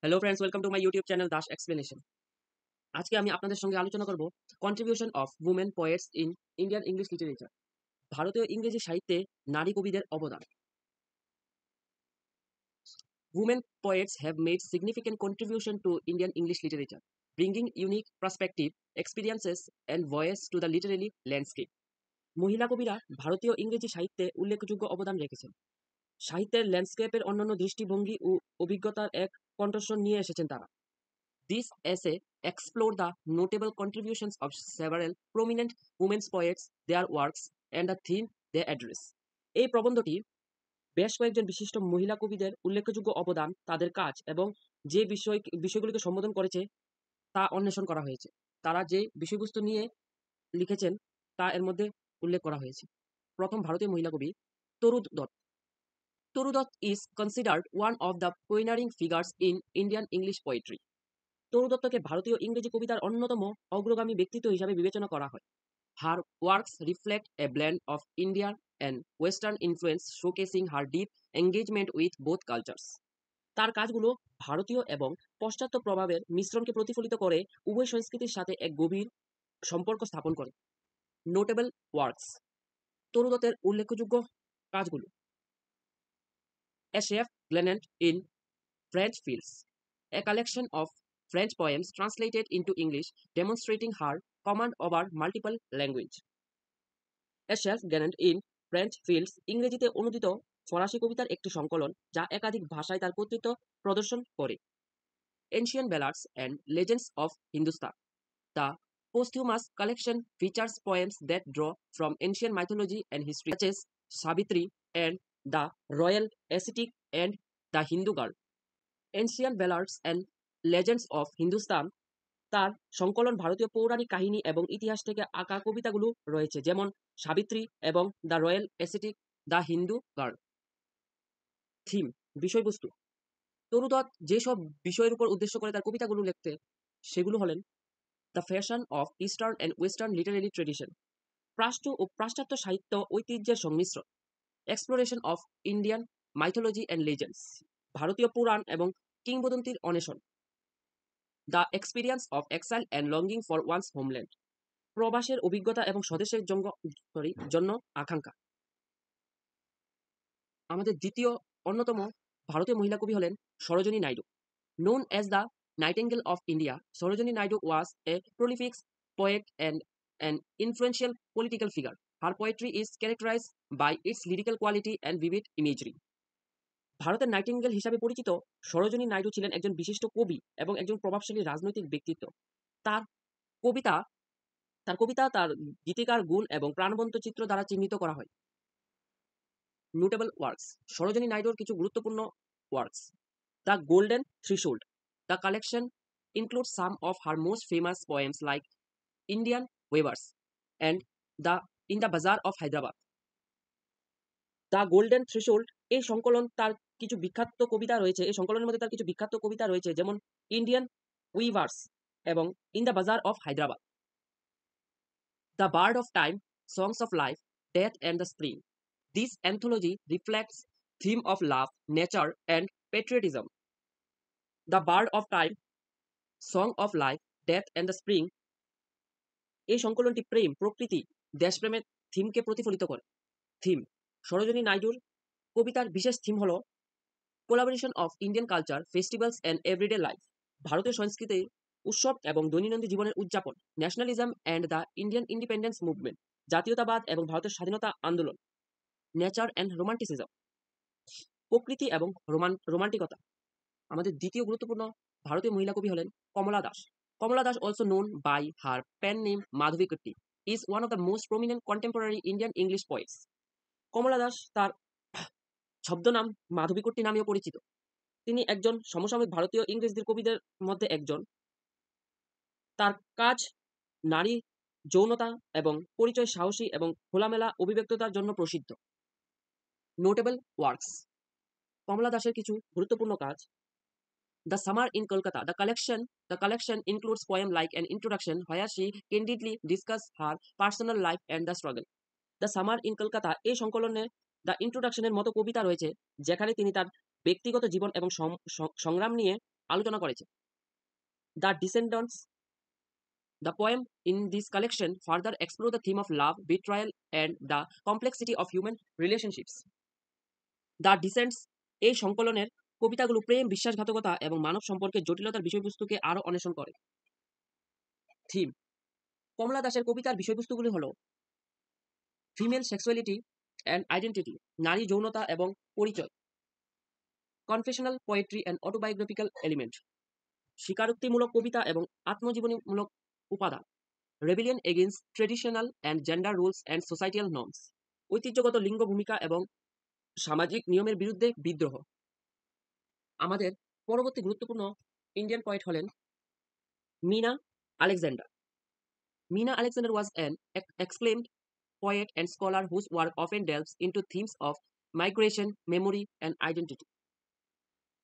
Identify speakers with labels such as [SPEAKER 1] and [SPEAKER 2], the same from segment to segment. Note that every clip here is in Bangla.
[SPEAKER 1] Hello friends, welcome to my YouTube channel Das explanation. আজকে আমি আপনাদের সঙ্গে আলোচনা করব contribution of women poets in Indian English literature. ভারতীয় ইংরেজি সাহিত্যে নারী কবিদের অবদান। Women poets have made significant contribution to Indian English literature, bringing unique perspective, experiences, and voice to the literary landscape. মহিলা কবিরা ভারতীয় ইংরেজি সাহিত্যে উল্লেখযোগ্য অবদান রেখেছেন। সাহিত্যের ল্যান্ডস্কেপের অন্যান্য দৃষ্টিভঙ্গি ও অভিজ্ঞতার এক কণ্ঠস্বর নিয়ে এসেছেন তারা। This essay explored the notable contributions of several prominent women's poets, their works, and the theme they address. এই প্রবন্ধটি বেশ কয়েকজন বিশিষ্ট মহিলা কবিদের উল্লেখযোগ্য অবদান, তাদের কাজ এবং যে বিষয়গুলিকে সম্বোধন করেছে তা অন্বেষণ করা হয়েছে। তারা যে বিষয়বস্তু নিয়ে লিখেছেন তা এর মধ্যে উল্লেখ করা হয়েছে। প্রথম ভারতীয় মহিলা কবি তরু দত্ত। তরু Dutta is considered one of the pioneering figures in Indian English poetry. তরু দত্তকে ভারতীয় ইংরেজি কবিতার অন্যতম অগ্রগামী ব্যক্তিত্ব হিসাবে বিবেচনা করা হয়। Her works reflect a blend of Indian and Western influence, showcasing her deep engagement with both cultures. তার কাজগুলো ভারতীয় এবং পাশ্চাত্য প্রভাবের মিশ্রণকে প্রতিফলিত করে উভয় সংস্কৃতির সাথে এক গভীর সম্পর্ক স্থাপন করে। Notable works. তরু দত্তের উল্লেখযোগ্য কাজগুলো: A chef Glenant in French Fields, a collection of French poems translated into English, demonstrating her command over multiple languages. A chef Glenant in French Fields ইংরেজিতে অনুদিত ফরাসি কবিতার একটি সংকলন যা একাধিক ভাষায় তার কর্তৃত্ব প্রদর্শন করে। Ancient Ballads and Legends of Hindustan. The posthumous collection features poems that draw from ancient mythology and history, such as Savitri and the Royal Ascetic and the Hindu Girl. Ancient Ballads and Legends of Hindustan তার সংকলন ভারতীয় পৌরাণিক কাহিনী এবং ইতিহাস থেকে আঁকা কবিতাগুলো রয়েছে, যেমন সাবিত্রী এবং the royal ascetic, the Hindu girl. Theme, বিষয়বস্তু। তরু দত্ত যেসব বিষয়ের উপর উদ্দেশ্য করে তার কবিতাগুলো লিখতে, সেগুলো হলেন the fusion of eastern and western literary tradition, প্রাচ্য ও পাশ্চাত্য সাহিত্য ঐতিহ্যের সংমিশ্রণ। Exploration of Indian mythology and legends, ভারতীয় পুরাণ এবং কিংবদন্তির অন্বেষণ। The experience of exile and longing for one's homeland, প্রবাসের অভিজ্ঞতা এবং স্বদেশের জন্য আকাঙ্ক্ষা। আমাদের দ্বিতীয় অন্যতম ভারতীয় মহিলা কবি হলেন Sarojini Naidu. Known as the Nightingale of India, Sarojini Naidu was a prolific poet and an influential political figure. Her poetry is characterized by its lyrical quality and vivid imagery. ভারতের নাইটিঙ্গেল হিসাবে পরিচিত সরোজিনী নাইডু ছিলেন একজন বিশিষ্ট কবি এবং একজন প্রভাবশালী রাজনৈতিক ব্যক্তিত্ব। তার কবিতা তার গীতিকার গুণ এবং প্রাণবন্ত চিত্র দ্বারা চিহ্নিত করা হয়। নোটেবল ওয়ার্কস, সরোজিনী নাইডুর কিছু গুরুত্বপূর্ণ works: the golden threshold, the collection includes some of her most famous poems like Indian Weavers and In the Bazaar of Hyderabad. The golden threshold এই সংকলনের মধ্যে তার কিছু বিখ্যাত কবিতা রয়েছে, যেমন ইন্ডিয়ান উইভার্স এবং in the bazaar of Hyderabad. The bird of time, songs of life, death and the spring. This anthology reflects theme of love, nature, and patriotism. The Bird of Time, Song of Life, Death and the Spring এই সংকলনটি প্রেম, প্রকৃতি, দেশপ্রেমের থিমকে প্রতিফলিত করে। থিম, সরোজিনী নাইডুর কবিতার বিশেষ থিম হল collaboration of Indian culture, festivals and everyday life, ভারতীয় সংস্কৃতির উৎসব এবং দৈনন্দিন জীবনের উদযাপন। Nationalism and the Indian independence movement, জাতীয়তাবাদ এবং ভারতের স্বাধীনতা আন্দোলন। নেচার অ্যান্ড রোমান্টিসিজম, প্রকৃতি এবং রোমান্টিকতা। আমাদের দ্বিতীয় গুরুত্বপূর্ণ ভারতীয় মহিলা কবি হলেন কমলা Das. Kamala Das, also known by her pen name Madhavi Kutti, is one of the most prominent contemporary Indian English poets. কমলা দাস তার ছদ্মনাম মাধবী কুট্টি নামেও পরিচিত। তিনি একজন সমসাময়িক ভারতীয় ইংরেজদের কবিদের মধ্যে একজন। তার কাজ নারী, যৌনতা এবং পরিচয়, সাহসী এবং খোলামেলা অভিব্যক্ততার জন্য প্রসিদ্ধ। নোটেবল ওয়ার্কস, কমলা দাসের কিছু গুরুত্বপূর্ণ কাজ: The Summer in Kolkata. The collection includes poems like an introduction where she candidly discusses her personal life and the struggle. The Summer in Kolkata এই সংকলনে দ্য ইন্ট্রোডাকশনের মতো কবিতা রয়েছে, যেখানে তিনি তার ব্যক্তিগত জীবন এবং সংগ্রাম নিয়ে আলোচনা করেছে। The descendants, the poem in this collection further explore the theme of love, betrayal, and the complexity of human relationships. The descendants এই সংকলনের কবিতাগুলো প্রেম, বিশ্বাসঘাতকতা এবং মানব সম্পর্কের জটিলতার বিষয়বস্তুকে আরো অন্বেষণ করে। থিম: কমলা দাসের কবিতার বিষয়বস্তুগুলি হল ফিমেল সেক্সুয়ালিটি অ্যান্ড আইডেন্টিটি, নারী যৌনতা এবং পরিচয়, confessional poetry and autobiographical element, স্বীকারোক্তিমূলক কবিতা এবং আত্মজীবনীমূলক উপাদান, rebellion against traditional and gender roles and societal norms, ঐতিহ্যগত লিঙ্গ ভূমিকা এবং সামাজিক নিয়মের বিরুদ্ধে বিদ্রোহ। আমাদের পরবর্তী গুরুত্বপূর্ণ ইন্ডিয়ান পোয়েট হলেন Mina Alexander. Mina Alexander was an acclaimed poet and scholar whose work often delves into themes of migration, memory, and identity.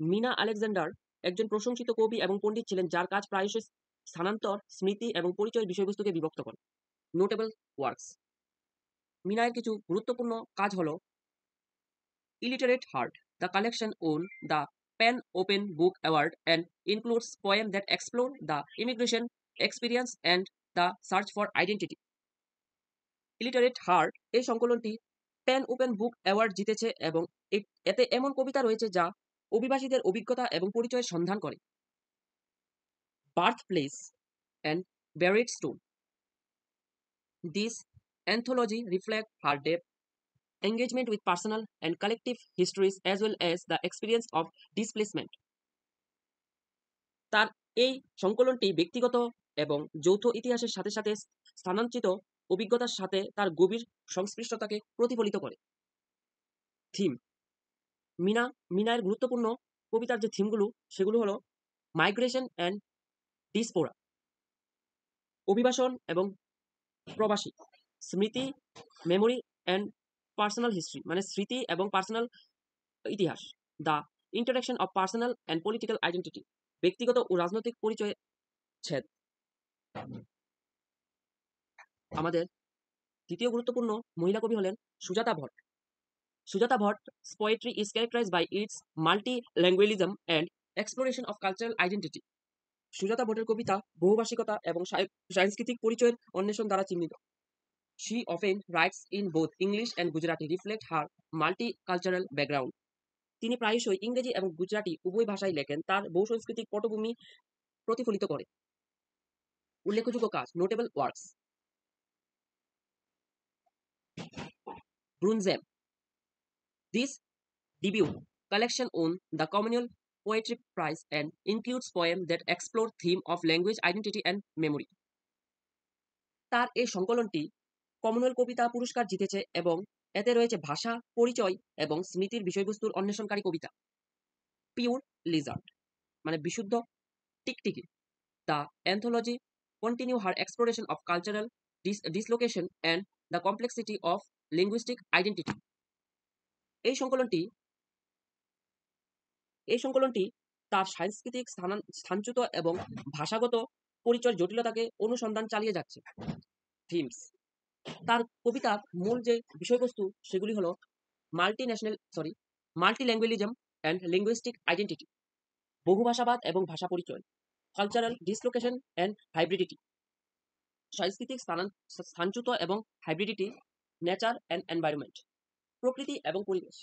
[SPEAKER 1] Mina Alexander একজন প্রশংসিত কবি এবং পণ্ডিত ছিলেন যার কাজ প্রায়শই স্থানান্তর, স্মৃতি এবং পরিচয়ের বিষয়বস্তুকে বিভক্ত করে। নোটেবল ওয়ার্কস: মিনার কিছু গুরুত্বপূর্ণ কাজ হল Illiterate Heart, the collection won the PEN Open Book Award and includes poem that explore the immigration experience and the search for identity. Illiterate Heart এই সংকলনটি পেন ওপেন বুক অ্যাওয়ার্ড জিতেছে এবং এতে এমন কবিতা রয়েছে যা অভিবাসীদের অভিজ্ঞতা এবং পরিচয়ের সন্ধান করে। Birth place and varied stone, this anthology reflect her depth engagement with personal and collective histories as well as the experience of displacement. তার এই সংকলনটি ব্যক্তিগত এবং যৌথ ইতিহাসের সাথে সাথে স্থানান্তরিত অভিজ্ঞতার সাথে তার গভীর সংশ্লিষ্টতাকে প্রতিফলিত করে। থিম: মিনার গুরুত্বপূর্ণ কবিতার যে থিমগুলো সেগুলো হলো মাইগ্রেশন অ্যান্ড ডিসপোরা, অভিবাসন এবং প্রবাসী, স্মৃতি, মেমোরি অ্যান্ড পার্সোনাল হিস্ট্রি মানে স্মৃতি এবং পার্সোনাল ইতিহাস, the interaction of personal and political identity, ব্যক্তিগত ও রাজনৈতিক পরিচয় ছেদ। আমাদের তৃতীয় গুরুত্বপূর্ণ মহিলা কবি হলেন Sujata Bhatt. Sujata ভট্ট's poetry is characterized by its multilingualism and exploration of cultural identity. Sujata ভট্টের কবিতা বহুভাষিকতা এবং সাংস্কৃতিক পরিচয়ের অন্বেষণ দ্বারা চিহ্নিত। She often writes in both English and Gujarati, reflect her multicultural background. তিনি প্রায়শই ইংরেজি এবং গুজরাটি উভয় ভাষায় লেখেন, তার বহুসাংস্কৃতিক পটভূমি প্রতিফলিত করে। উল্লেখযোগ্য কাজ: নোটেবল ওয়ার্কস: ব্রুনজেম, this debut collection won the Commonwealth Poetry Prize and includes poems that explore theme of language, identity and memory. তার এই সংকলনটি কমনওয়েলথ কবিতা পুরস্কার জিতেছে এবং এতে রয়েছে ভাষা, পরিচয় এবং স্মৃতির বিষয়বস্তুর অন্বেষণকারী কবিতা। পিওর লিজার্ড মানে বিশুদ্ধ টিকটিকি, the anthology continue her exploration of cultural dislocation and the complexity of linguistic identity. এই সংকলনটি তার সাংস্কৃতিক স্থানচ্যুত এবং ভাষাগত পরিচয়ের জটিলতাকে অনুসন্ধান চালিয়ে যাচ্ছে। থিমস: তার কবিতার মূল যে বিষয়বস্তু সেগুলি হলো মাল্টিল্যাঙ্গুয়ালিজম অ্যান্ড লিঙ্গুইস্টিক আইডেন্টিটি, বহুভাষাবাদ এবং ভাষা পরিচয়, কালচারাল ডিসলোকেশন অ্যান্ড হাইব্রিডিটি, সাংস্কৃতিক স্থানচ্যুত এবং হাইব্রিডিটি, নেচার অ্যান্ড এনভায়রনমেন্ট, প্রকৃতি এবং পরিবেশ।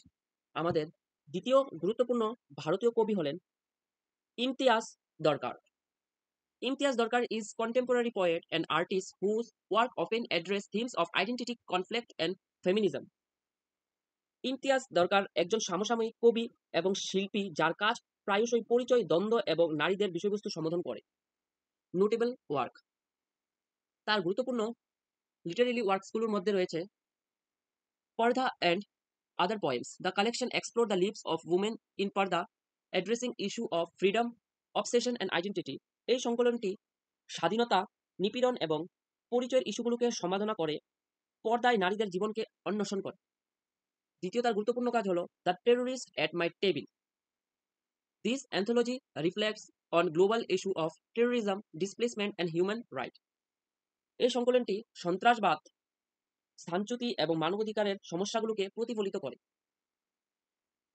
[SPEAKER 1] আমাদের দ্বিতীয় গুরুত্বপূর্ণ ভারতীয় কবি হলেন ইমতিয়াজ দরকার। ইমতিয়াজ দরকার is contemporary poet and artist whose work often address themes of identity, conflict and feminism. Imtiaz দরকার একজন সমসাময়িক কবি এবং শিল্পী যার কাজ প্রায়শই পরিচয়, দ্বন্দ্ব এবং নারীদের বিষয়বস্তু সম্বোধন করে। নোটেবল ওয়ার্ক: তার গুরুত্বপূর্ণ লিটারেরি ওয়ার্কসগুলোর মধ্যে রয়েছে Purdah and other poems, the collection explore the lives of women in purdah, addressing issue of freedom, obsession and identity. এই সংকলনটি স্বাধীনতা, নিপীড়ন এবং পরিচয়ের ইস্যুগুলোকে সমাধান করে পর্দায় নারীদের জীবনকে অন্বেষণ করে। দ্বিতীয় তার গুরুত্বপূর্ণ কাজ হলো the terrorist at my table. This anthology reflects on global issue of terrorism, displacement and human right. এই সংকলনটি সন্ত্রাসবাদ, স্থানচ্যুতি এবং মানবাধিকারের সমস্যাগুলোকে প্রতিফলিত করে।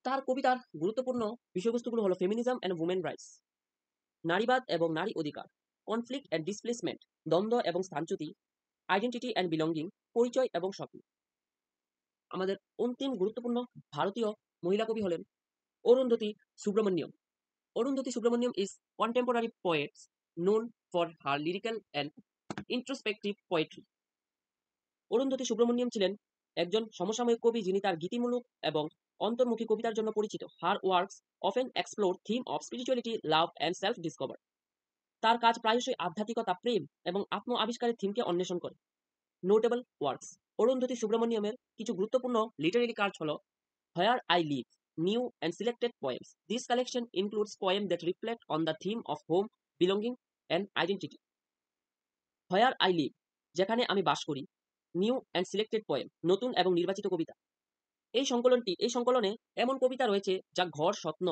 [SPEAKER 1] তার কবিতার গুরুত্বপূর্ণ বিষয়বস্তুগুলো হলো ফেমিনিজম অ্যান্ড উমেন রাইটস, নারীবাদ এবং নারী অধিকার, কনফ্লিক্ট অ্যান্ড ডিসপ্লেসমেন্ট, দ্বন্দ্ব এবং স্থানচ্যুতি, আইডেন্টিটি অ্যান্ড বিলঙ্গিং, পরিচয় এবং স্বপ্ন। আমাদের অন্তিম গুরুত্বপূর্ণ ভারতীয় মহিলা কবি হলেন Arundhati Subramaniam. Arundhati Subramaniam is contemporary poets known for her lyrical and introspective poetry. Arundhati Subramaniam ছিলেন একজন সমসাময়িক কবি যিনি তার গীতিমূলক এবং অন্তর্মুখী কবিতার জন্য পরিচিত। Her works often explore theme of spirituality, love and self-discovery. তার কাজ প্রায়শই আধ্যাত্মিকতা, প্রেম এবং আত্ম আবিষ্কারের থিমকে অন্বেষণ করে। নোটেবল ওয়ার্কস, অরুন্ধতী সুব্রমণ্যমের কিছু গুরুত্বপূর্ণ লিটারেরি কাজ হল Where I Live, new and selected poems. This collection includes poems that reflect on the theme of home, belonging and identity. Where I Live, যেখানে আমি বাস করি, নিউ অ্যান্ড সিলেক্টেড পোয়েম, নতুন এবং নির্বাচিত কবিতা। এই সংকলনে এমন কবিতা রয়েছে যা ঘর, স্বপ্ন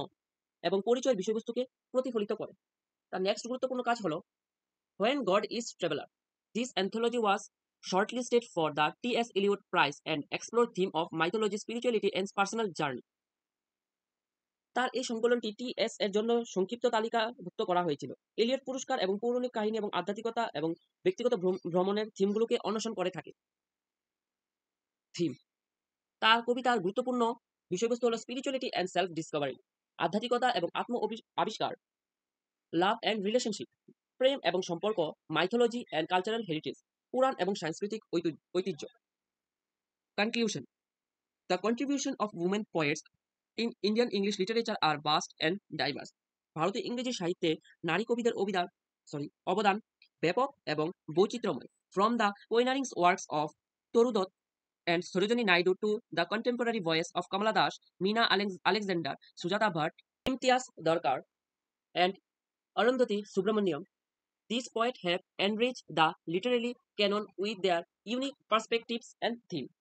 [SPEAKER 1] এবং পরিচয়ের বিষয়বস্তুকে প্রতিফলিত করে। তার নেক্সট গুরুত্বপূর্ণ কাজ হলো When God is Traveler. This anthology was shortlisted for the T.S. Eliot Prize and explored theme of mythology, spirituality and personal journey. তার এই সংকলনটি টি.এস এর জন্য সংক্ষিপ্ত তালিকাভুক্ত করা হয়েছিল। এলিয়ট পুরস্কার এবং পৌরাণিক কাহিনী এবং আধ্যাত্মিকতা এবং ব্যক্তিগত ভ্রমণের থিমগুলোকে অন্বেষণ করে থাকে। থিম, তার কবিতার গুরুত্বপূর্ণ বিষয়বস্তু হলো স্পিরিচুয়ালিটি অ্যান্ড সেলফ ডিসকভারি, আধ্যাত্মিকতা এবং আত্ম আবিষ্কার, লাভ অ্যান্ড রিলেশনশিপ, প্রেম এবং সম্পর্ক, মাইথোলজি অ্যান্ড কালচারাল হেরিটেজ, পুরাণ এবং সাংস্কৃতিক ঐতিহ্য। Conclusion, the contribution of women poets in Indian English literature are vast and diverse. ভারতীয় ইংরেজি সাহিত্যে নারী কবিদের অবদান ব্যাপক এবং বৈচিত্র্যময়। From the pioneering works of Toru Dutt and Sarojini Naidu to the contemporary voice of Kamala Das, Meena Alexander, Sujata Bhatt, Imtiaz Darkar, and Arundhati Subramaniam, these poets have enriched the literary canon with their unique perspectives and themes.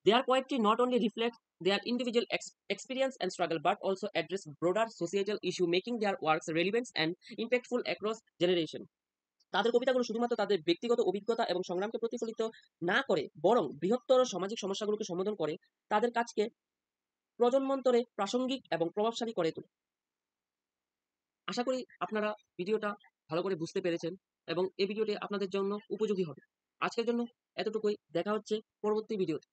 [SPEAKER 1] Their poetry not only reflects their individual experience and struggle but also address broader societal issues, making their works relevant and impactful across generations. তাদের কবিতাগুলো শুধুমাত্র তাদের ব্যক্তিগত অভিজ্ঞতা এবং সংগ্রামকে প্রতিফলিত না করে বরং বৃহত্তর সামাজিক সমস্যাগুলোকে সম্বোধন করে তাদের কাজকে প্রজন্মান্তরে প্রাসঙ্গিক এবং প্রভাবশালী করে তোলে। আশা করি আপনারা ভিডিওটা ভালো করে বুঝতে পেরেছেন এবং এই ভিডিওটি আপনাদের জন্য উপযোগী হবে। আজকের জন্য এতটুকুই, দেখা হচ্ছে পরবর্তী ভিডিওতে।